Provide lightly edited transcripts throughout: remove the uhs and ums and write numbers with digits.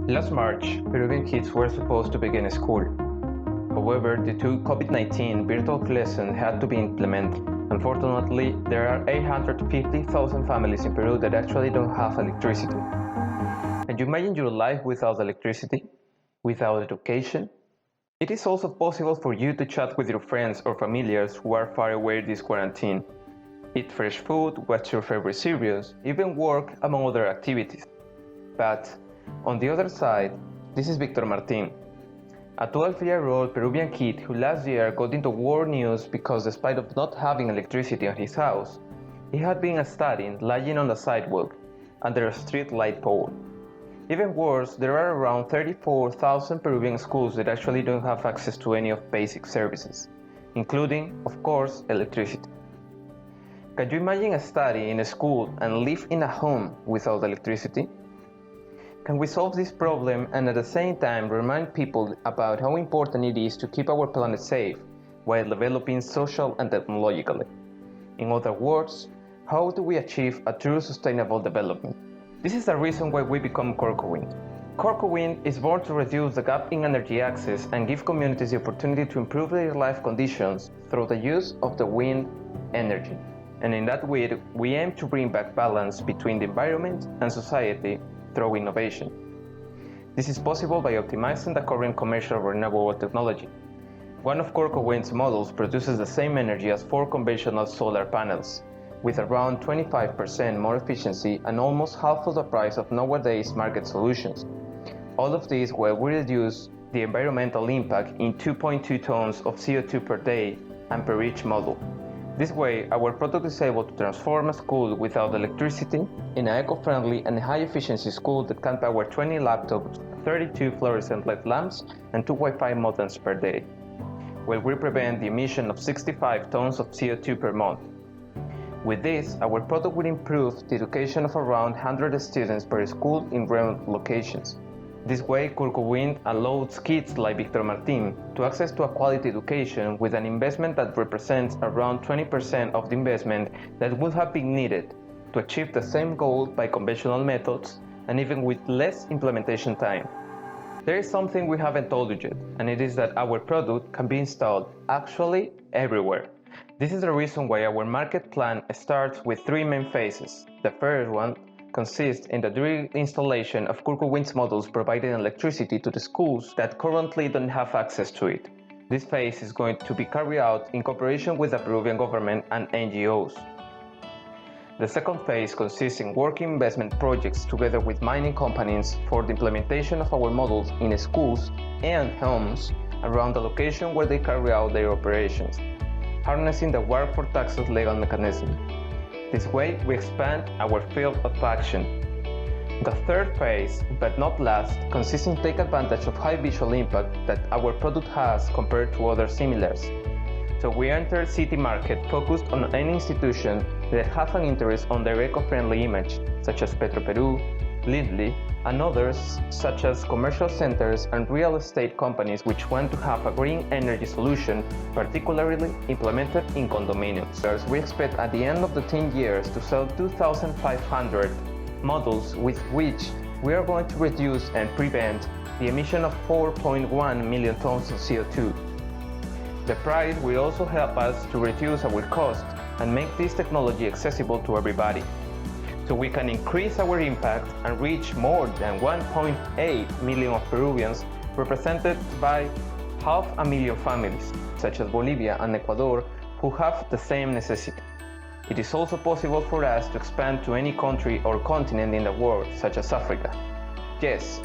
Last March, Peruvian kids were supposed to begin school. However, due to COVID-19, virtual lessons had to be implemented. Unfortunately, there are 850,000 families in Peru that actually don't have electricity. Can you imagine your life without electricity? Without education? It is also possible for you to chat with your friends or familiars who are far away this quarantine. Eat fresh food, watch your favorite series, even work among other activities. But on the other side, this is Victor Martin, a 12-year-old Peruvian kid who last year got into war news because despite of not having electricity at his house, he had been studying lying on the sidewalk under a street light pole. Even worse, there are around 34,000 Peruvian schools that actually don't have access to any of basic services, including, of course, electricity. Can you imagine studying in a school and live in a home without electricity? Can we solve this problem and at the same time remind people about how important it is to keep our planet safe while developing social and technologically? In other words, how do we achieve a true sustainable development? This is the reason why we become KurkuWind. KurkuWind is born to reduce the gap in energy access and give communities the opportunity to improve their life conditions through the use of the wind energy. And in that way, we aim to bring back balance between the environment and society through innovation. This is possible by optimizing the current commercial renewable technology. One of KurkuWind's models produces the same energy as 4 conventional solar panels, with around 25% more efficiency and almost half of the price of nowadays market solutions. All of this while we reduce the environmental impact in 2.2 tons of CO2 per day and per each model. This way, our product is able to transform a school without electricity in an eco-friendly and high-efficiency school that can power 20 laptops, 32 fluorescent LED lamps, and 2 Wi-Fi modems per day, while we prevent the emission of 65 tons of CO2 per month. With this, our product will improve the education of around 100 students per school in remote locations. This way, KurkuWind allows kids like Victor Martin to access to a quality education with an investment that represents around 20% of the investment that would have been needed to achieve the same goal by conventional methods and even with less implementation time. There is something we haven't told you yet, and it is that our product can be installed actually everywhere. This is the reason why our market plan starts with 3 main phases. The first one consists in the direct installation of KurkuWind's models providing electricity to the schools that currently don't have access to it. This phase is going to be carried out in cooperation with the Peruvian government and NGOs. The second phase consists in working investment projects together with mining companies for the implementation of our models in schools and homes around the location where they carry out their operations, harnessing the War for Taxes legal mechanism. This way, we expand our field of action. The third phase, but not last, consists in taking advantage of high visual impact that our product has compared to other similars. So we enter city market focused on any institution that has an interest on their eco-friendly image, such as PERU, Lidl, and others such as commercial centers and real estate companies which want to have a green energy solution, particularly implemented in condominiums. We expect at the end of the 10 years to sell 2,500 models with which we are going to reduce and prevent the emission of 4.1 million tons of CO2. The price will also help us to reduce our cost and make this technology accessible to everybody, so we can increase our impact and reach more than 1.8 million of Peruvians, represented by 500,000 families, such as Bolivia and Ecuador, who have the same necessity. It is also possible for us to expand to any country or continent in the world, such as Africa. Yes,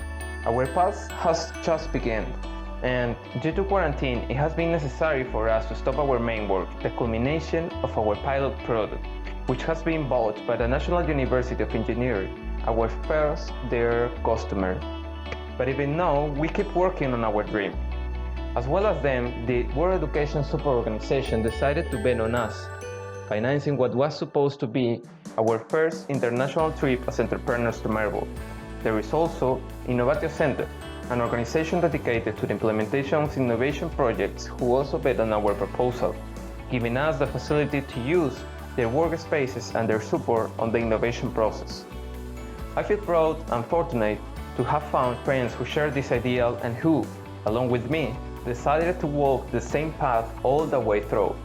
our path has just begun, and due to quarantine, it has been necessary for us to stop our main work, the culmination of our pilot product, which has been bought by the National University of Engineering, our first dear customer. But even now, we keep working on our dream. As well as them, the World Education Superorganization decided to bet on us, financing what was supposed to be our first international trip as entrepreneurs to Melbourne. There is also Innovatio Center, an organization dedicated to the implementation of innovation projects who also bet on our proposal, giving us the facility to use their workspaces and their support on the innovation process. I feel proud and fortunate to have found friends who share this ideal and who, along with me, decided to walk the same path all the way through.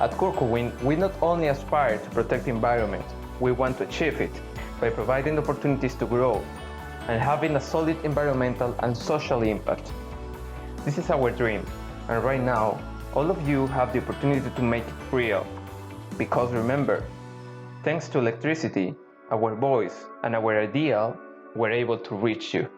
At KurkuWind, we not only aspire to protect the environment, we want to achieve it by providing opportunities to grow and having a solid environmental and social impact. This is our dream, and right now, all of you have the opportunity to make it real. Because remember, thanks to electricity, our voice and our ideal were able to reach you.